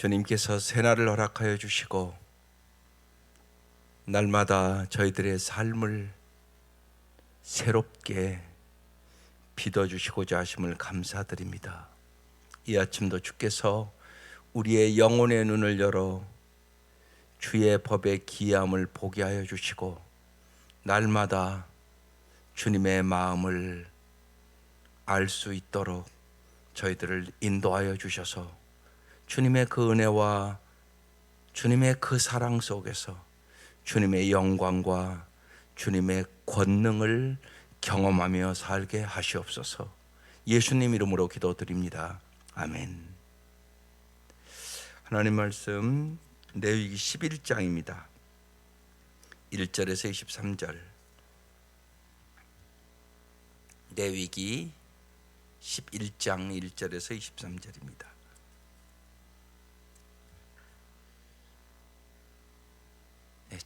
주님께서 새날을 허락하여 주시고 날마다 저희들의 삶을 새롭게 빚어주시고자 하심을 감사드립니다. 이 아침도 주께서 우리의 영혼의 눈을 열어 주의 법의 기이함을 보게 하여 주시고 날마다 주님의 마음을 알 수 있도록 저희들을 인도하여 주셔서 주님의 그 은혜와 주님의 그 사랑 속에서 주님의 영광과 주님의 권능을 경험하며 살게 하시옵소서. 예수님 이름으로 기도드립니다. 아멘. 하나님 말씀 레위기 11장입니다. 1절에서 23절. 레위기 11장 1절에서 23절입니다.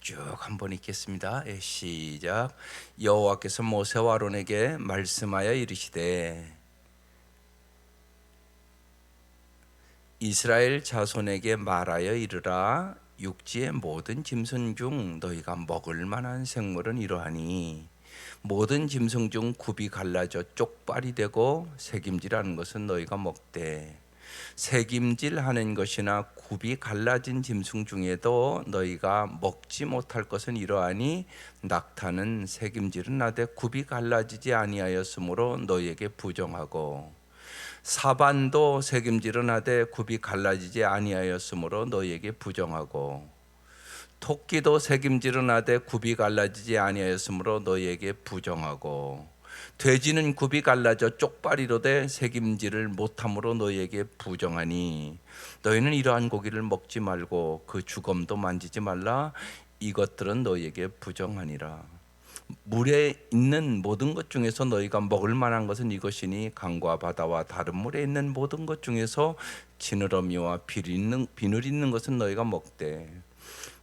쭉 한번 읽겠습니다. 시작. 여호와께서 모세와 아론에게 말씀하여 이르시되 이스라엘 자손에게 말하여 이르라. 육지의 모든 짐승 중 너희가 먹을 만한 생물은 이러하니 모든 짐승 중 굽이 갈라져 쪽발이 되고 새김질하는 것은 너희가 먹되 새김질하는 것이나 굽이 갈라진 짐승 중에도 너희가 먹지 못할 것은 이러하니 낙타는 새김질은 나되 굽이 갈라지지 아니하였으므로 너희에게 부정하고 사반도 새김질은 하되 굽이 갈라지지 아니하였으므로 너희에게 부정하고 토끼도 새김질은 하되 굽이 갈라지지 아니하였으므로 너희에게 부정하고 돼지는 굽이 갈라져 쪽발이로되 새김질을 못함으로 너희에게 부정하니 너희는 이러한 고기를 먹지 말고 그 주검도 만지지 말라. 이것들은 너희에게 부정하니라. 물에 있는 모든 것 중에서 너희가 먹을 만한 것은 이것이니 강과 바다와 다른 물에 있는 모든 것 중에서 지느러미와 비늘 있는 것은 너희가 먹되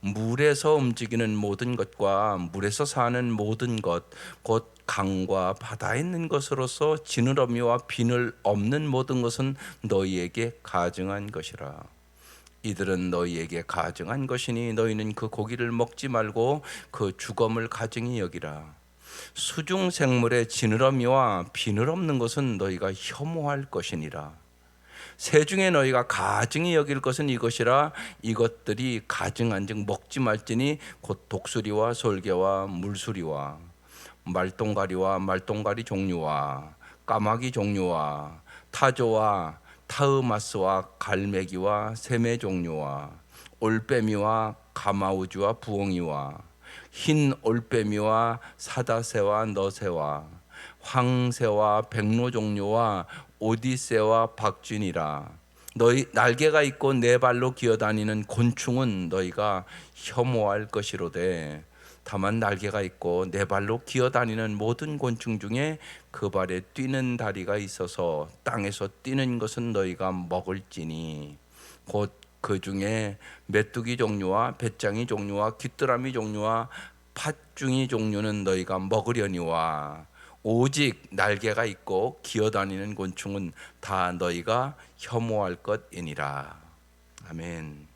물에서 움직이는 모든 것과 물에서 사는 모든 것 곧 강과 바다에 있는 것으로서 지느러미와 비늘 없는 모든 것은 너희에게 가증한 것이라. 이들은 너희에게 가증한 것이니 너희는 그 고기를 먹지 말고 그 주검을 가증히 여기라. 수중 생물의 지느러미와 비늘 없는 것은 너희가 혐오할 것이니라. 새 중에 너희가 가증히 여길 것은 이것이라. 이것들이 가증한즉 먹지 말지니 곧 독수리와 솔개와 물수리와 말똥가리와 말똥가리 종류와 까마귀 종류와 타조와 타흐마스와 갈매기와 새매 종류와 올빼미와 가마우주와 부엉이와 흰 올빼미와 사다새와 너새와 황새와 백로 종류와 오디새와 박쥐니라. 너희 날개가 있고 네 발로 기어다니는 곤충은 너희가 혐오할 것이로되 다만 날개가 있고 네 발로 기어다니는 모든 곤충 중에 그 발에 뛰는 다리가 있어서 땅에서 뛰는 것은 너희가 먹을지니 곧 그 중에 메뚜기 종류와 배짱이 종류와 귀뚜라미 종류와 팥중이 종류는 너희가 먹으려니와 오직 날개가 있고 기어다니는 곤충은 다 너희가 혐오할 것이니라. 아멘.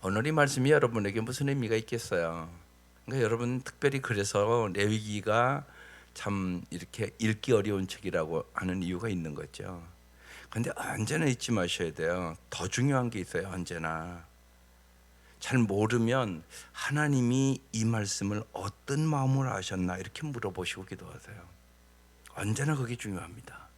오늘 이 말씀이 여러분에게 무슨 의미가 있겠어요? 그러니까 여러분 특별히 그래서 레위기가 참 이렇게 읽기 어려운 책이라고 하는 이유가 있는 거죠. 그런데 언제나 잊지 마셔야 돼요. 더 중요한 게 있어요. 언제나 잘 모르면 하나님이 이 말씀을 어떤 마음으로 하셨나 이렇게 물어보시고 기도하세요. 언제나 그게 중요합니다.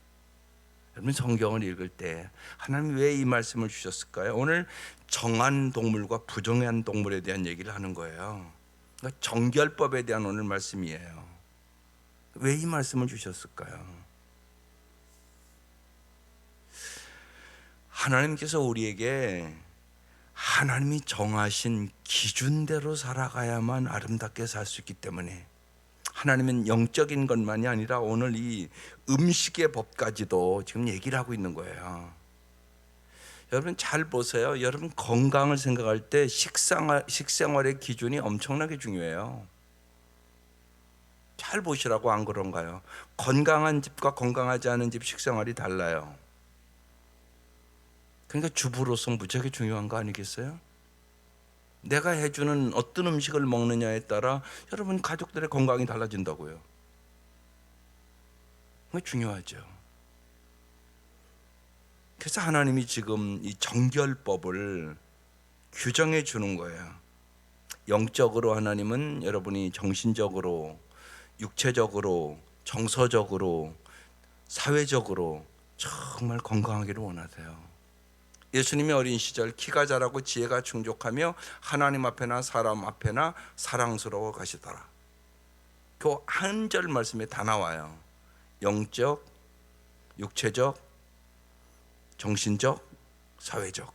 여러분 성경을 읽을 때 하나님이 왜 이 말씀을 주셨을까요? 오늘 정한 동물과 부정한 동물에 대한 얘기를 하는 거예요. 그러니까 정결법에 대한 오늘 말씀이에요. 왜 이 말씀을 주셨을까요? 하나님께서 우리에게 하나님이 정하신 기준대로 살아가야만 아름답게 살 수 있기 때문에 하나님은 영적인 것만이 아니라 오늘 이 음식의 법까지도 지금 얘기를 하고 있는 거예요. 여러분 잘 보세요. 여러분 건강을 생각할 때 식생활의 기준이 엄청나게 중요해요. 잘 보시라고. 안 그런가요? 건강한 집과 건강하지 않은 집 식생활이 달라요. 그러니까 주부로서 무지하게 중요한 거 아니겠어요? 내가 해주는 어떤 음식을 먹느냐에 따라 여러분 가족들의 건강이 달라진다고요. 그게 중요하죠. 그래서 하나님이 지금 이 정결법을 규정해 주는 거예요. 영적으로 하나님은 여러분이 정신적으로, 육체적으로, 정서적으로, 사회적으로 정말 건강하기를 원하세요. 예수님이 어린 시절 키가 자라고 지혜가 충족하며 하나님 앞에나 사람 앞에나 사랑스러워 가시더라. 그 한 절 말씀에 다 나와요. 영적, 육체적, 정신적, 사회적.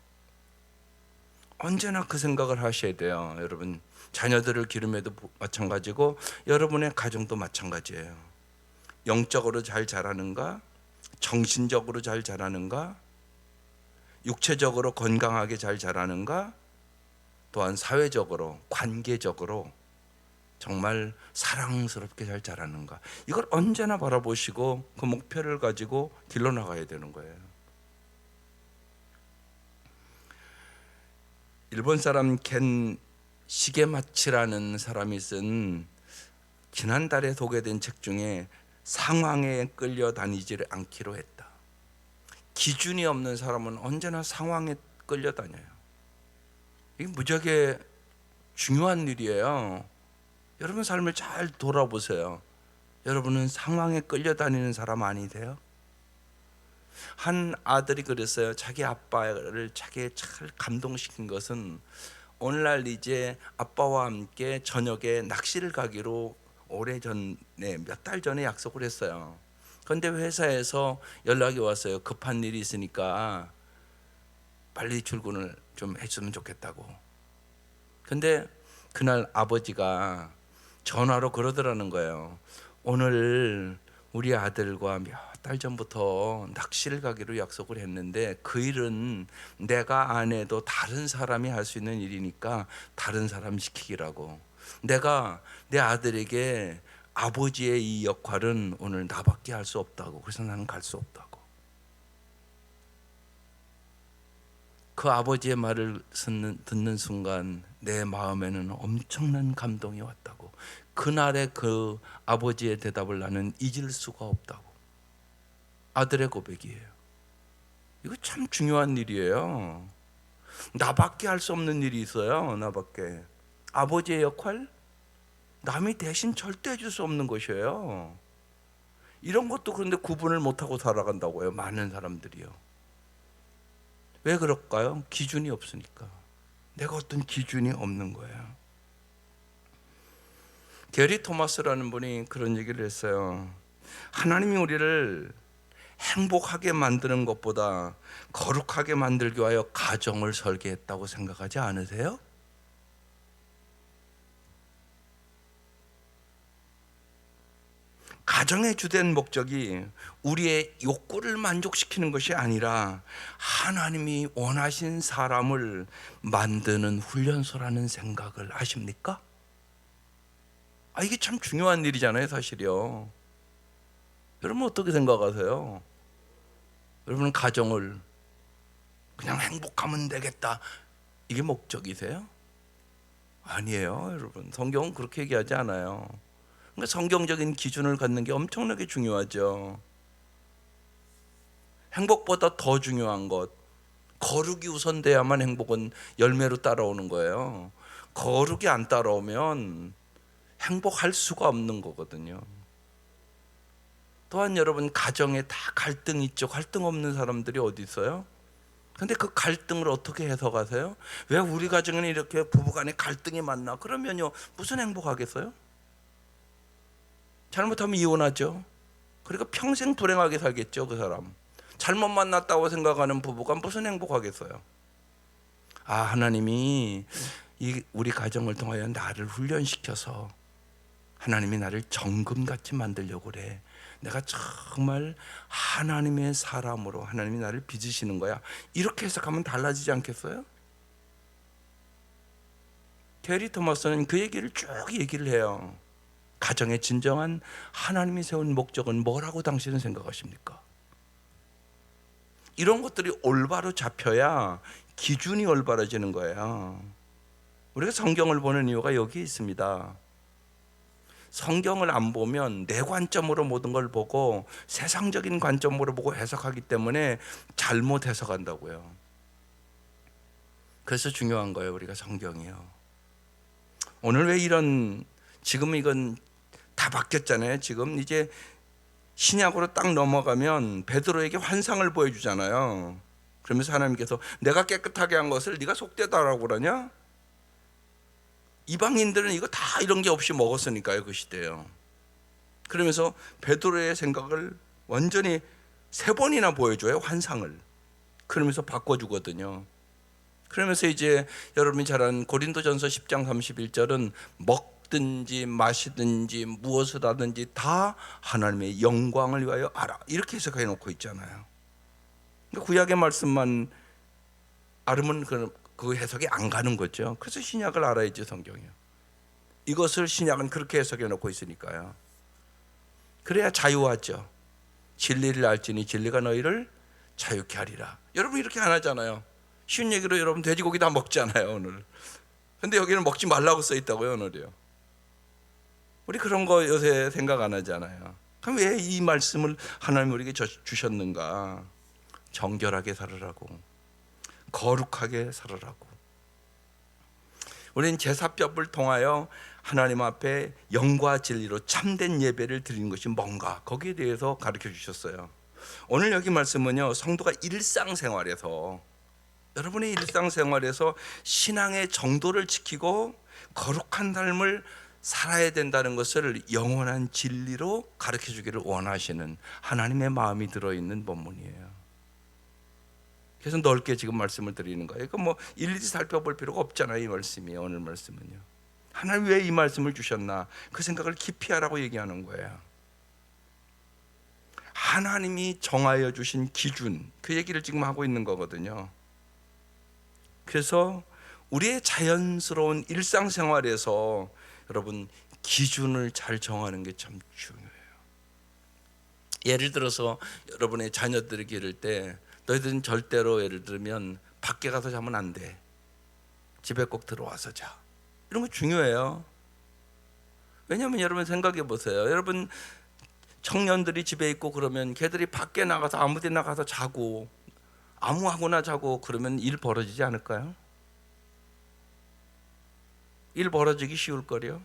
언제나 그 생각을 하셔야 돼요. 여러분 자녀들을 기름에도 마찬가지고 여러분의 가정도 마찬가지예요. 영적으로 잘 자라는가? 정신적으로 잘 자라는가? 육체적으로 건강하게 잘 자라는가? 또한 사회적으로, 관계적으로 정말 사랑스럽게 잘 자라는가? 이걸 언제나 바라보시고 그 목표를 가지고 길러 나가야 되는 거예요. 일본 사람 겐 시게마치라는 사람이 쓴 지난달에 소개된 책 중에 상황에 끌려다니지를 않기로 했다. 기준이 없는 사람은 언제나 상황에 끌려다녀요. 이게 무지하게 중요한 일이에요. 여러분 삶을 잘 돌아보세요. 여러분은 상황에 끌려다니는 사람 아니세요? 한 아들이 그랬어요. 자기 아빠를 자기에 잘 감동시킨 것은 오늘날 이제 아빠와 함께 저녁에 낚시를 가기로 오래전에 몇 달 전에 약속을 했어요. 그런데 회사에서 연락이 왔어요. 급한 일이 있으니까 빨리 출근을 좀 했으면 좋겠다고. 근데 그날 아버지가 전화로 그러더라는 거예요. 오늘 우리 아들과 몇 달 전부터 낚시를 가기로 약속을 했는데 그 일은 내가 안 해도 다른 사람이 할 수 있는 일이니까 다른 사람 시키기라고. 내가 내 아들에게 아버지의 이 역할은 오늘 나밖에 할 수 없다고. 그래서 나는 갈 수 없다고. 그 아버지의 말을 듣는 순간 내 마음에는 엄청난 감동이 왔다고. 그날의 그 아버지의 대답을 나는 잊을 수가 없다고. 아들의 고백이에요. 이거 참 중요한 일이에요. 나밖에 할 수 없는 일이 있어요. 나밖에. 아버지의 역할? 남이 대신 절대 해줄 수 없는 것이에요. 이런 것도 그런데 구분을 못하고 살아간다고요. 많은 사람들이요. 왜 그럴까요? 기준이 없으니까. 내가 어떤 기준이 없는 거예요. 게리 토마스라는 분이 그런 얘기를 했어요. 하나님이 우리를 행복하게 만드는 것보다 거룩하게 만들기 위하여 가정을 설계했다고 생각하지 않으세요? 가정의 주된 목적이 우리의 욕구를 만족시키는 것이 아니라 하나님이 원하신 사람을 만드는 훈련소라는 생각을 하십니까? 이게 참 중요한 일이잖아요, 사실이요. 여러분 어떻게 생각하세요? 여러분 가정을 그냥 행복하면 되겠다, 이게 목적이세요? 아니에요, 여러분. 성경은 그렇게 얘기하지 않아요. 그러니까 성경적인 기준을 갖는 게 엄청나게 중요하죠. 행복보다 더 중요한 것, 거룩이 우선돼야만 행복은 열매로 따라오는 거예요. 거룩이 안 따라오면 행복할 수가 없는 거거든요. 또한 여러분 가정에 다 갈등 있죠. 갈등 없는 사람들이 어디 있어요? 근데 그 갈등을 어떻게 해석하세요? 왜 우리 가정에는 이렇게 부부간에 갈등이 많나? 그러면요 무슨 행복하겠어요? 잘못하면 이혼하죠. 그러니까 평생 불행하게 살겠죠. 그 사람 잘못 만났다고 생각하는 부부가 무슨 행복하겠어요? 하나님이 우리 가정을 통하여 나를 훈련시켜서 하나님이 나를 정금같이 만들려고 그래. 내가 정말 하나님의 사람으로 하나님이 나를 빚으시는 거야. 이렇게 해석하면 달라지지 않겠어요? 게리 토마스는 그 얘기를 쭉 얘기를 해요. 가정의 진정한 하나님이 세운 목적은 뭐라고 당신은 생각하십니까? 이런 것들이 올바로 잡혀야 기준이 올바라지는 거예요. 우리가 성경을 보는 이유가 여기 있습니다. 성경을 안 보면 내 관점으로 모든 걸 보고 세상적인 관점으로 보고 해석하기 때문에 잘못 해석한다고요. 그래서 중요한 거예요, 우리가 성경이요. 오늘 왜 이런, 지금 이건 다 바뀌었잖아요. 지금 이제 신약으로 딱 넘어가면 베드로에게 환상을 보여주잖아요. 그러면서 하나님께서 내가 깨끗하게 한 것을 네가 속되다라고 그러냐? 이방인들은 이거 다 이런 게 없이 먹었으니까요, 그 시대요. 그러면서 베드로의 생각을 완전히 3번이나 보여줘요, 환상을. 그러면서 바꿔주거든요. 그러면서 이제 여러분이 잘 아는 고린도전서 10장 31절은 먹든지 마시든지 무엇을 하든지 다 하나님의 영광을 위하여 하라, 이렇게 해석해 놓고 있잖아요. 구약의 말씀만 알으면 그 해석이 안 가는 거죠. 그래서 신약을 알아야지, 성경이요. 이것을 신약은 그렇게 해석해 놓고 있으니까요. 그래야 자유하죠. 진리를 알지니 진리가 너희를 자유케 하리라. 여러분 이렇게 안 하잖아요. 쉬운 얘기로 여러분 돼지고기 다 먹잖아요, 오늘. 근데 여기는 먹지 말라고 써 있다고요, 오늘이요. 우리 그런 거 요새 생각 안 하잖아요. 그럼 왜 이 말씀을 하나님 우리에게 주셨는가? 정결하게 살으라고, 거룩하게 살으라고. 우리는 제사법을 통하여 하나님 앞에 영과 진리로 참된 예배를 드리는 것이 뭔가, 거기에 대해서 가르쳐 주셨어요. 오늘 여기 말씀은요, 성도가 일상생활에서, 여러분의 일상생활에서 신앙의 정도를 지키고 거룩한 삶을 살아야 된다는 것을 영원한 진리로 가르쳐 주기를 원하시는 하나님의 마음이 들어있는 본문이에요. 그래서 넓게 지금 말씀을 드리는 거예요. 이거 뭐 일일이 살펴볼 필요가 없잖아요, 이 말씀이. 오늘 말씀은요, 하나님 왜 이 말씀을 주셨나, 그 생각을 깊이 하라고 얘기하는 거예요. 하나님이 정하여 주신 기준, 그 얘기를 지금 하고 있는 거거든요. 그래서 우리의 자연스러운 일상생활에서 여러분 기준을 잘 정하는 게 참 중요해요. 예를 들어서 여러분의 자녀들을 기를 때, 너희들은 절대로, 예를 들면 밖에 가서 자면 안 돼, 집에 꼭 들어와서 자, 이런 거 중요해요. 왜냐하면 여러분 생각해 보세요. 여러분 청년들이 집에 있고 그러면 걔들이 밖에 나가서 아무 데나 가서 자고 아무하고나 자고 그러면 일 벌어지지 않을까요? 일 벌어지기 쉬울 거요.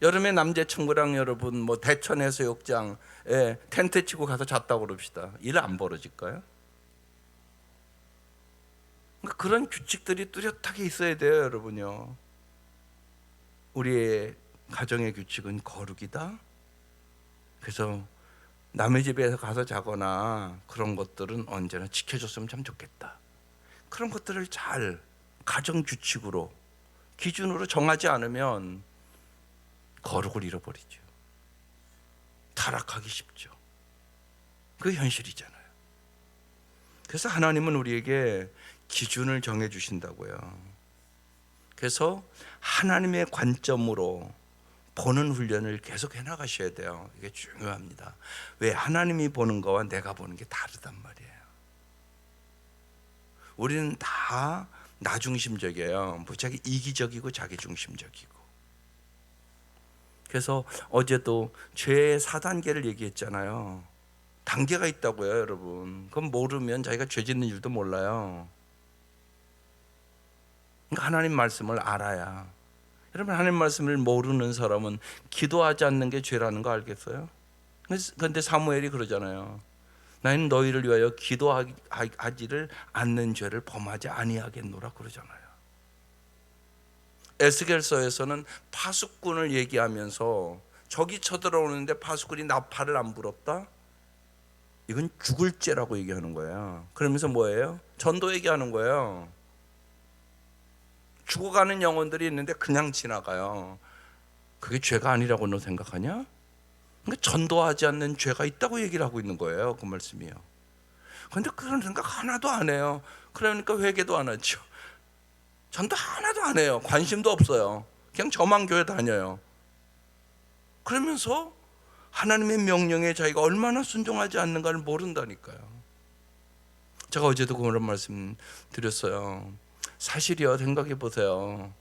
여름에 남자친구랑 여러분 뭐 대천 해수욕장에 텐트 치고 가서 잤다고 그럽시다. 일 안 벌어질까요? 그러니까 그런 규칙들이 뚜렷하게 있어야 돼요, 여러분요. 우리의 가정의 규칙은 거룩이다. 그래서 남의 집에 가서 자거나 그런 것들은 언제나 지켜줬으면 참 좋겠다. 그런 것들을 잘 가정 규칙으로, 기준으로 정하지 않으면 거룩을 잃어버리죠. 타락하기 쉽죠. 그 현실이잖아요. 그래서 하나님은 우리에게 기준을 정해 주신다고요. 그래서 하나님의 관점으로 보는 훈련을 계속 해나가셔야 돼요. 이게 중요합니다. 왜? 하나님이 보는 거와 내가 보는 게 다르단 말이에요. 우리는 다 나중심적이에요. 무지하게 이기적이고 자기중심적이고. 그래서 어제도 죄의 4단계를 얘기했잖아요. 단계가 있다고요, 여러분. 그건 모르면 자기가 죄 짓는 줄도 몰라요. 그러니까 하나님 말씀을 알아야. 여러분, 하나님 말씀을 모르는 사람은 기도하지 않는 게 죄라는 거 알겠어요? 그런데 사무엘이 그러잖아요. 나는 너희를 위하여 기도하지를 않는 죄를 범하지 아니하겠노라 그러잖아요. 에스겔서에서는 파수꾼을 얘기하면서 적이 쳐들어오는데 파수꾼이 나팔을 안 불었다? 이건 죽을 죄라고 얘기하는 거예요. 그러면서 뭐예요? 전도 얘기하는 거예요. 죽어가는 영혼들이 있는데 그냥 지나가요. 그게 죄가 아니라고 너 생각하냐? 그러니까 전도하지 않는 죄가 있다고 얘기를 하고 있는 거예요, 그 말씀이요. 그런데 그런 생각 하나도 안 해요. 그러니까 회개도 안 하죠. 전도 하나도 안 해요. 관심도 없어요. 그냥 저만 교회 다녀요. 그러면서 하나님의 명령에 자기가 얼마나 순종하지 않는가를 모른다니까요. 제가 어제도 그런 말씀 드렸어요. 사실이요, 생각해 보세요.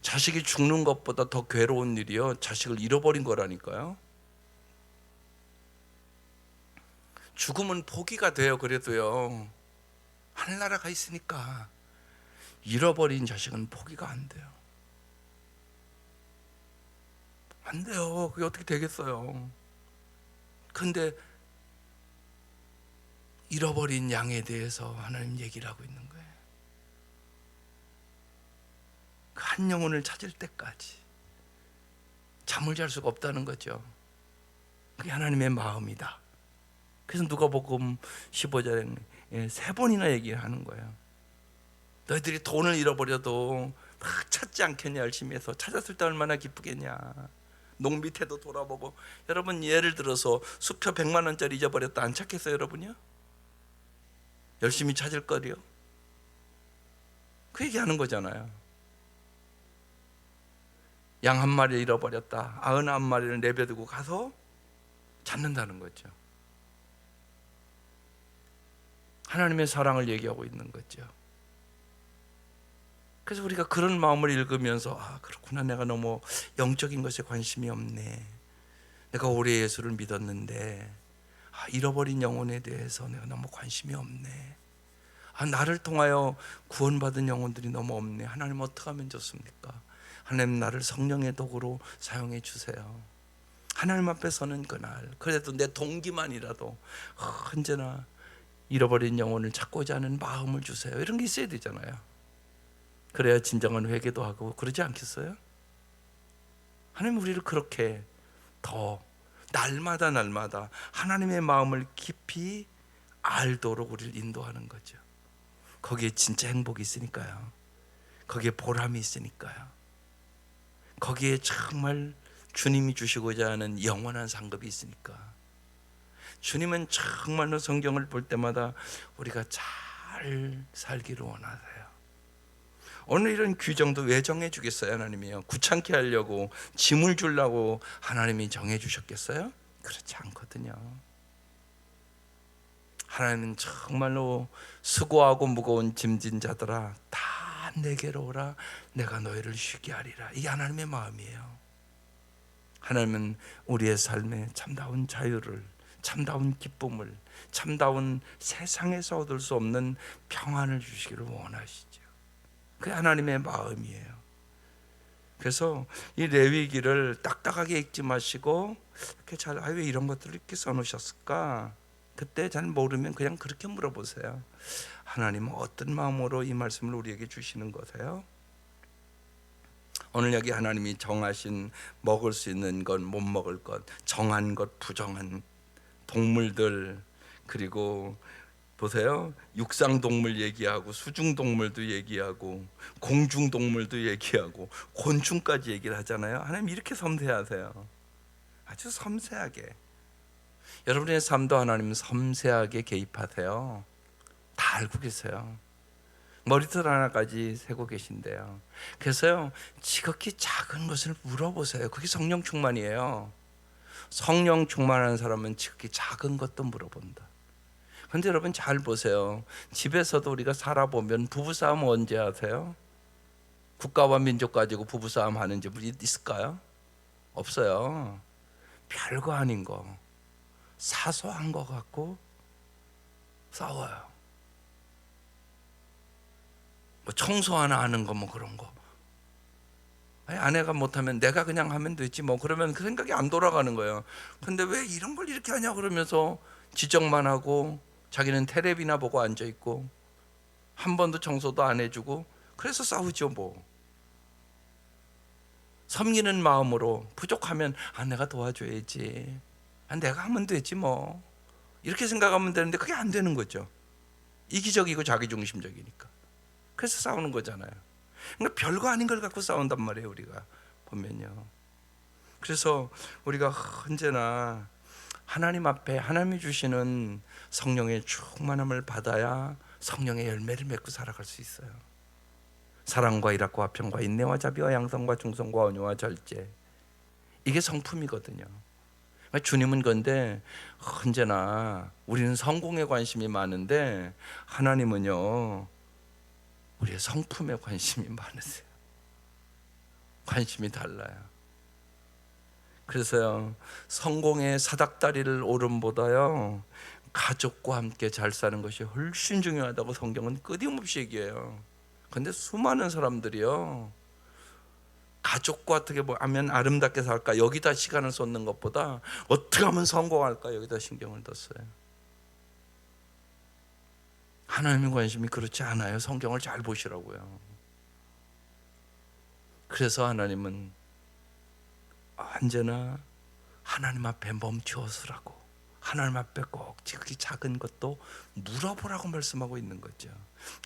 자식이 죽는 것보다 더 괴로운 일이요, 자식을 잃어버린 거라니까요. 죽음은 포기가 돼요. 그래도요, 하늘나라 가 있으니까. 잃어버린 자식은 포기가 안 돼요. 안 돼요. 그게 어떻게 되겠어요. 근데 잃어버린 양에 대해서 하나님 얘기를 하고 있는 거예요. 그 한 영혼을 찾을 때까지 잠을 잘 수가 없다는 거죠. 그게 하나님의 마음이다. 그래서 누가복음 15장에 3번이나 얘기를 하는 거예요. 너희들이 돈을 잃어버려도 막 찾지 않겠냐. 열심히 해서 찾았을 때 얼마나 기쁘겠냐. 농 밑에도 돌아보고. 여러분, 예를 들어서 수표 100만 원짜리 잊어버렸다, 안 찾겠어요 여러분요? 열심히 찾을 거리요. 그 얘기하는 거잖아요. 양 한 마리 잃어버렸다, 99마리를 내버리고 가서 찾는다는 거죠. 하나님의 사랑을 얘기하고 있는 거죠. 그래서 우리가 그런 마음을 읽으면서, 그렇구나, 내가 너무 영적인 것에 관심이 없네. 내가 오래 예수를 믿었는데 잃어버린 영혼에 대해서 내가 너무 관심이 없네. 나를 통하여 구원받은 영혼들이 너무 없네. 하나님, 어떻게 하면 좋습니까? 하나님, 나를 성령의 도구로 사용해 주세요. 하나님 앞에 서는 그날, 그래도 내 동기만이라도 언제나 잃어버린 영혼을 찾고자 하는 마음을 주세요. 이런 게 있어야 되잖아요. 그래야 진정한 회개도 하고 그러지 않겠어요? 하나님 우리를 그렇게 더 날마다 하나님의 마음을 깊이 알도록 우리를 인도하는 거죠. 거기에 진짜 행복이 있으니까요. 거기에 보람이 있으니까요. 거기에 정말 주님이 주시고자 하는 영원한 상급이 있으니까. 주님은 정말로 성경을 볼 때마다 우리가 잘 살기를 원하세요. 오늘 이런 규정도 왜 정해 주겠어요? 하나님이요, 귀찮게 하려고, 짐을 주려고 하나님이 정해 주셨겠어요? 그렇지 않거든요. 하나님은 정말로 수고하고 무거운 짐진 자들아, 다 내게로 오라, 내가 너희를 쉬게 하리라. 이게 하나님의 마음이에요. 하나님은 우리의 삶에 참다운 자유를, 참다운 기쁨을, 참다운 세상에서 얻을 수 없는 평안을 주시기를 원하시죠. 그게 하나님의 마음이에요. 그래서 이 레위기를 딱딱하게 읽지 마시고, 이렇게 왜 이런 것들을 이렇게 써놓으셨을까? 그때 잘 모르면 그냥 그렇게 물어보세요. 하나님은 어떤 마음으로 이 말씀을 우리에게 주시는 거세요? 오늘 여기 하나님이 정하신 먹을 수 있는 것, 못 먹을 것, 정한 것, 부정한 동물들, 그리고 보세요, 육상동물 얘기하고 수중동물도 얘기하고 공중동물도 얘기하고 곤충까지 얘기를 하잖아요. 하나님 이렇게 섬세하세요. 아주 섬세하게. 여러분의 삶도 하나님은 섬세하게 개입하세요. 다 알고 계세요. 머리털 하나까지 세고 계신데요. 그래서요, 지극히 작은 것을 물어보세요. 그게 성령 충만이에요. 성령 충만한 사람은 지극히 작은 것도 물어본다. 그런데 여러분 잘 보세요. 집에서도 우리가 살아보면 부부싸움 언제 하세요? 국가와 민족 가지고 부부싸움 하는 집이 있을까요? 없어요. 별거 아닌 거, 사소한 거 갖고 싸워요. 뭐 청소 하나 하는 거, 뭐 그런 거. 아니, 아내가 못하면 내가 그냥 하면 되지 뭐. 그러면 그 생각이 안 돌아가는 거예요. 근데 왜 이런 걸 이렇게 하냐 그러면서 지적만 하고, 자기는 텔레비나 보고 앉아있고 한 번도 청소도 안 해주고, 그래서 싸우죠 뭐. 섬기는 마음으로 부족하면 내가 도와줘야지, 내가 하면 되지 뭐, 이렇게 생각하면 되는데 그게 안 되는 거죠. 이기적이고 자기중심적이니까. 그래서 싸우는 거잖아요. 그러니까 별거 아닌 걸 갖고 싸운단 말이에요, 우리가 보면요. 그래서 우리가 언제나 하나님 앞에 하나님이 주시는 성령의 충만함을 받아야 성령의 열매를 맺고 살아갈 수 있어요. 사랑과 일학과 화평과 인내와 자비와 양성과 충성과 온유와 절제, 이게 성품이거든요. 주님은 근데 언제나 우리는 성공에 관심이 많은데 하나님은요 우리의 성품에 관심이 많으세요. 관심이 달라요. 그래서요 성공의 사닥다리를 오름보다요 가족과 함께 잘 사는 것이 훨씬 중요하다고 성경은 끊임없이 얘기해요. 근데 수많은 사람들이요 가족과 어떻게 하면 아름답게 살까 여기다 시간을 쏟는 것보다 어떻게 하면 성공할까 여기다 신경을 더 써요. 하나님의 관심이 그렇지 않아요. 성경을 잘 보시라고요. 그래서 하나님은 언제나 하나님 앞에 멈추어서라고, 하나님 앞에 꼭 지극히 작은 것도 물어보라고 말씀하고 있는 거죠.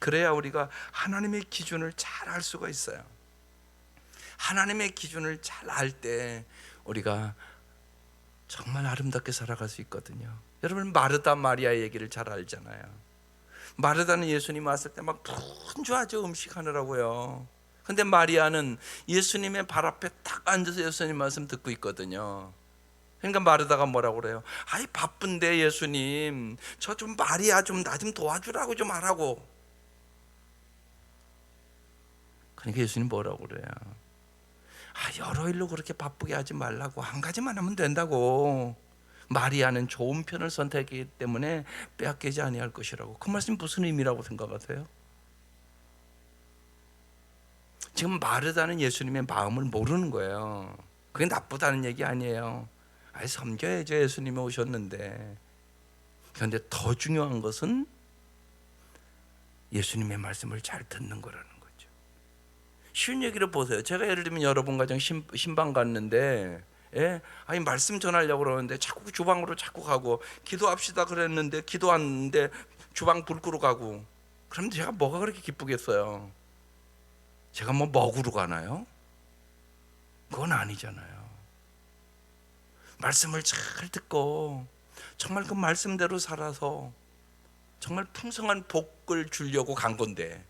그래야 우리가 하나님의 기준을 잘 알 수가 있어요. 하나님의 기준을 잘 알 때 우리가 정말 아름답게 살아갈 수 있거든요. 여러분 마르다 마리아 얘기를 잘 알잖아요. 마르다는 예수님 왔을 때 막 분주하죠. 음식하느라고요. 근데 마리아는 예수님의 발 앞에 딱 앉아서 예수님 말씀 듣고 있거든요. 그러니까 마르다가 뭐라고 그래요? 아이 바쁜데 예수님 저 좀 마리아 좀 나 좀 도와주라고 좀 하라고. 그러니까 예수님 뭐라고 그래요? 여러 일로 그렇게 바쁘게 하지 말라고, 한 가지만 하면 된다고. 마리아는 좋은 편을 선택했기 때문에 빼앗기지 아니할 것이라고. 그 말씀이 무슨 의미라고 생각하세요? 지금 마르다는 예수님의 마음을 모르는 거예요. 그게 나쁘다는 얘기 아니에요. 섬겨야죠. 예수님이 오셨는데. 그런데 더 중요한 것은 예수님의 말씀을 잘 듣는 거라는 거죠. 쉬운 얘기를 보세요. 제가 예를 들면 여러분 가정 신방 갔는데 말씀 전하려고 그러는데 자꾸 주방으로 자꾸 가고, 기도합시다 그랬는데 기도하는데 주방 불 끄러 가고, 그럼 제가 뭐가 그렇게 기쁘겠어요? 제가 먹으러 가나요? 그건 아니잖아요. 말씀을 잘 듣고 정말 그 말씀대로 살아서 정말 풍성한 복을 주려고 간 건데,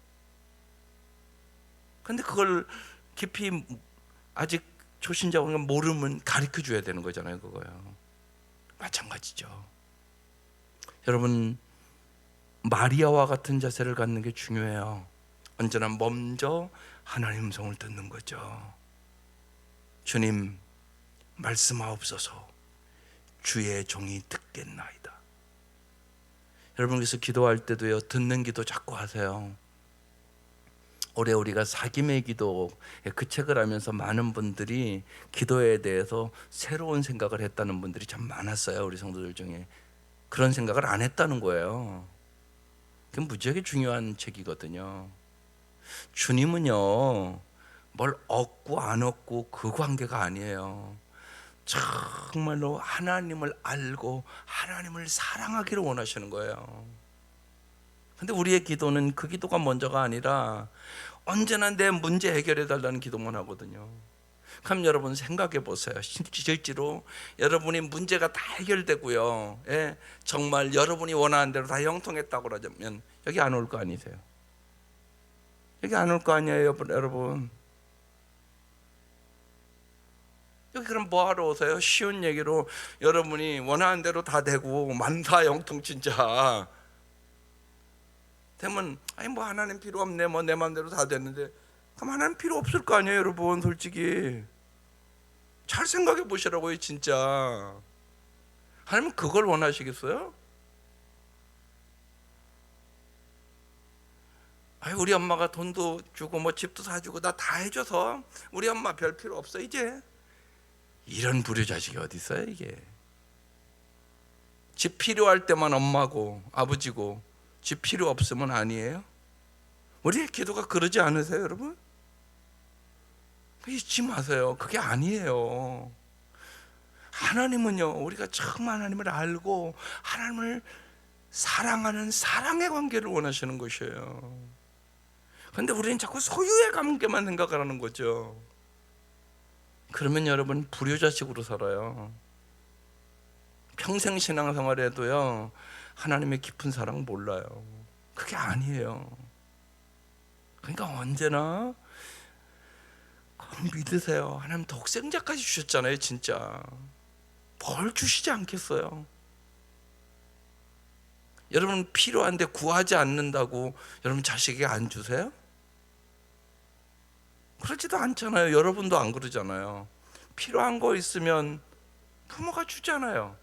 근데 그걸 깊이 아직 초신자가 모르면 가르쳐 줘야 되는 거잖아요. 그거요. 마찬가지죠. 여러분 마리아와 같은 자세를 갖는 게 중요해요. 언제나 먼저 하나님 음성을 듣는 거죠. 주님 말씀하옵소서, 주의 종이 듣겠나이다. 여러분 그래서 기도할 때도요 듣는 기도 자꾸 하세요. 올해 우리가 사귐의 기도 그 책을 하면서 많은 분들이 기도에 대해서 새로운 생각을 했다는 분들이 참 많았어요. 우리 성도들 중에 그런 생각을 안 했다는 거예요. 그게 무지하게 중요한 책이거든요. 주님은요 뭘 얻고 안 얻고 그 관계가 아니에요. 정말로 하나님을 알고 하나님을 사랑하기를 원하시는 거예요. 근데 우리의 기도는 그 기도가 먼저가 아니라 언제나 내 문제 해결해 달라는 기도만 하거든요. 그럼 여러분 생각해 보세요. 실제로 여러분이 문제가 다 해결되고요, 정말 여러분이 원하는 대로 다 형통했다고 그러면 여기 안 올 거 아니세요? 여기 안 올 거 아니에요, 여러분? 여기 그럼 뭐하러 오세요? 쉬운 얘기로 여러분이 원하는 대로 다 되고 만사 형통 진짜 되면 하나님 필요 없네, 내 마음대로 다 됐는데, 그럼 하나님 필요 없을 거 아니에요. 여러분 솔직히 잘 생각해 보시라고요. 진짜 하나님은 그걸 원하시겠어요? 우리 엄마가 돈도 주고 집도 사주고 나 다 해줘서 우리 엄마 별 필요 없어 이제. 이런 불효자식이 어디 있어요. 이게 집 필요할 때만 엄마고 아버지고 집 필요 없으면 아니에요? 우리의 기도가 그러지 않으세요, 여러분? 잊지 마세요. 그게 아니에요. 하나님은요, 우리가 처음 하나님을 알고 하나님을 사랑하는 사랑의 관계를 원하시는 것이에요. 그런데 우리는 자꾸 소유의 관계만 생각을 하는 거죠. 그러면 여러분 불효자식으로 살아요. 평생 신앙생활에도요 하나님의 깊은 사랑 몰라요. 그게 아니에요. 그러니까 언제나 꼭 믿으세요. 하나님 독생자까지 주셨잖아요. 진짜 뭘 주시지 않겠어요? 여러분 필요한데 구하지 않는다고 여러분 자식에게 안 주세요? 그러지도 않잖아요. 여러분도 안 그러잖아요. 필요한 거 있으면 부모가 주잖아요.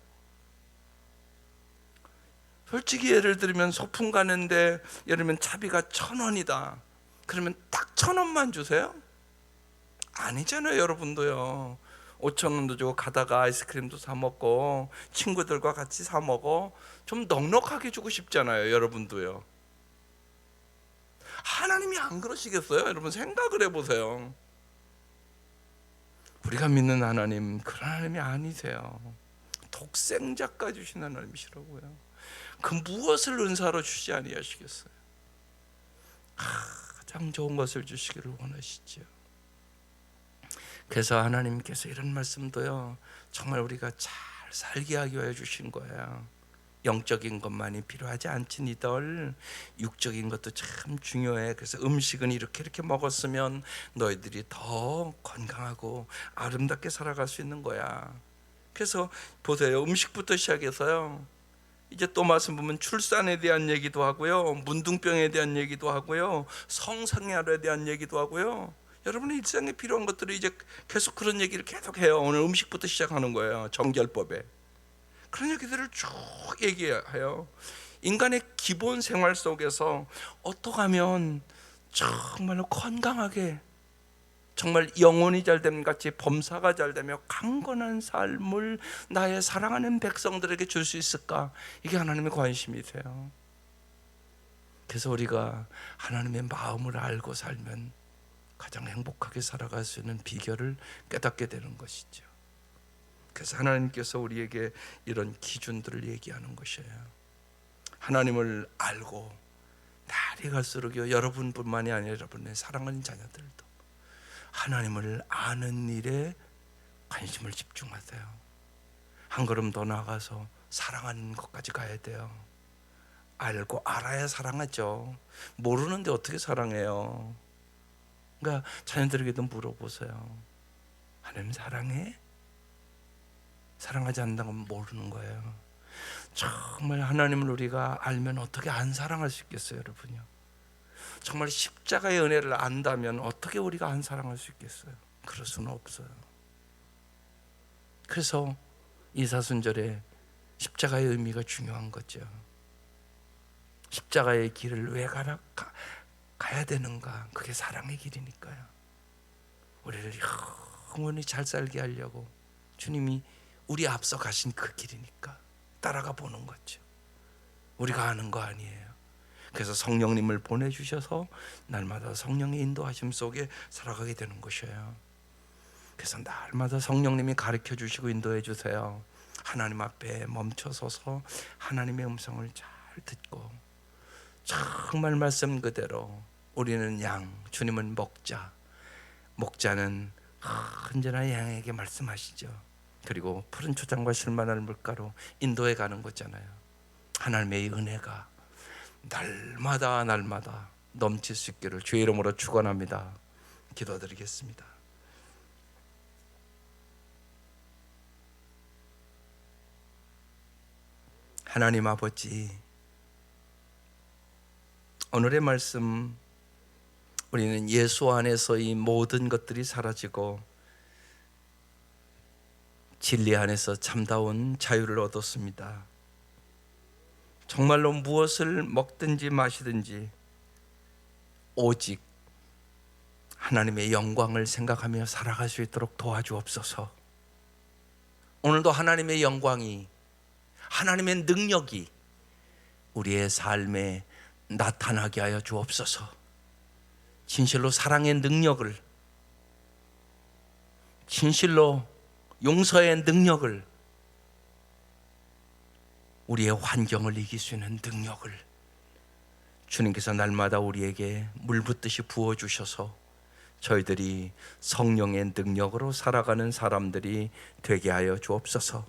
솔직히 예를 들면 소풍 가는데 예를 들면 차비가 1,000원이다. 그러면 딱 1,000원만 주세요? 아니잖아요. 여러분도요. 5,000원도 주고 가다가 아이스크림도 사 먹고 친구들과 같이 사 먹어. 좀 넉넉하게 주고 싶잖아요. 여러분도요. 하나님이 안 그러시겠어요? 여러분 생각을 해보세요. 우리가 믿는 하나님 그런 하나님이 아니세요. 독생자까지 주신 하나님이시라고요. 그 무엇을 은사로 주지 아니하시겠어요? 가장 좋은 것을 주시기를 원하시죠. 그래서 하나님께서 이런 말씀도요, 정말 우리가 잘 살게 하기 위해 주신 거예요. 영적인 것만이 필요하지 않지 니들, 육적인 것도 참 중요해. 그래서 음식은 이렇게 먹었으면 너희들이 더 건강하고 아름답게 살아갈 수 있는 거야. 그래서 보세요, 음식부터 시작해서요, 이제 또 말씀 보면 출산에 대한 얘기도 하고요, 문둥병에 대한 얘기도 하고요, 성생활에 대한 얘기도 하고요. 여러분의 일상에 필요한 것들을 이제 계속 그런 얘기를 계속 해요. 오늘 음식부터 시작하는 거예요. 정결법에 그런 얘기들을 쭉 얘기해요. 인간의 기본 생활 속에서 어떻게 하면 정말로 건강하게, 정말 영혼이 잘됨 같이 범사가 잘되며 강건한 삶을 나의 사랑하는 백성들에게 줄 수 있을까? 이게 하나님의 관심이세요. 그래서 우리가 하나님의 마음을 알고 살면 가장 행복하게 살아갈 수 있는 비결을 깨닫게 되는 것이죠. 그래서 하나님께서 우리에게 이런 기준들을 얘기하는 것이에요. 하나님을 알고 날이 갈수록요, 여러분뿐만이 아니라 여러분의 사랑하는 자녀들도 하나님을 아는 일에 관심을 집중하세요. 한 걸음 더 나아가서 사랑하는 것까지 가야 돼요. 알고 알아야 사랑하죠. 모르는데 어떻게 사랑해요? 그러니까 자녀들에게도 물어보세요. 하나님 사랑해? 사랑하지 않는다고 모르는 거예요. 정말 하나님을 우리가 알면 어떻게 안 사랑할 수 있겠어요, 여러분요? 정말 십자가의 은혜를 안다면 어떻게 우리가 안 사랑할 수 있겠어요? 그럴 수는 없어요. 그래서 이사순절에 십자가의 의미가 중요한 거죠. 십자가의 길을 왜 가야 되는가? 그게 사랑의 길이니까요. 우리를 영원히 잘 살게 하려고 주님이 우리 앞서 가신 그 길이니까 따라가 보는 거죠. 우리가 아는 거 아니에요. 그래서 성령님을 보내주셔서 날마다 성령의 인도하심 속에 살아가게 되는 것이에요. 그래서 날마다 성령님이 가르쳐 주시고 인도해 주세요. 하나님 앞에 멈춰서서 하나님의 음성을 잘 듣고 정말 말씀 그대로 우리는 양, 주님은 목자, 목자는 언제나 양에게 말씀하시죠. 그리고 푸른 초장과 실만한 물가로 인도해 가는 거잖아요. 하나님의 은혜가 날마다 넘칠 수 있기를 주의 이름으로 축원합니다. 기도드리겠습니다. 하나님 아버지, 오늘의 말씀, 우리는 예수 안에서 이 모든 것들이 사라지고 진리 안에서 참다운 자유를 얻었습니다. 정말로 무엇을 먹든지 마시든지 오직 하나님의 영광을 생각하며 살아갈 수 있도록 도와주옵소서. 오늘도 하나님의 영광이, 하나님의 능력이 우리의 삶에 나타나게 하여 주옵소서. 진실로 사랑의 능력을, 진실로 용서의 능력을, 우리의 환경을 이길 수 있는 능력을 주님께서 날마다 우리에게 물붓듯이 부어주셔서 저희들이 성령의 능력으로 살아가는 사람들이 되게 하여 주옵소서.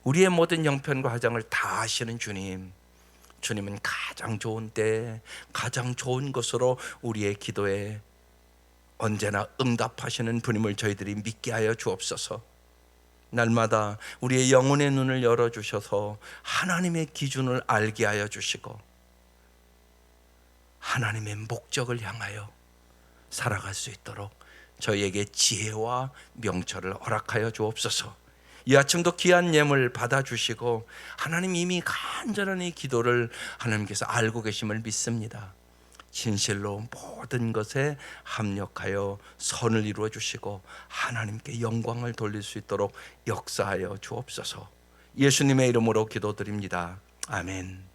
우리의 모든 형편과 하장을 다 아시는 주님, 주님은 가장 좋은 때 가장 좋은 것으로 우리의 기도에 언제나 응답하시는 분임을 저희들이 믿게 하여 주옵소서. 날마다 우리의 영혼의 눈을 열어주셔서 하나님의 기준을 알게 하여 주시고 하나님의 목적을 향하여 살아갈 수 있도록 저희에게 지혜와 명철을 허락하여 주옵소서. 이 아침도 귀한 예물 받아주시고 하나님 이미 간절한 이 기도를 하나님께서 알고 계심을 믿습니다. 진실로 모든 것에 합력하여 선을 이루어 주시고 하나님께 영광을 돌릴 수 있도록 역사하여 주옵소서. 예수님의 이름으로 기도드립니다. 아멘.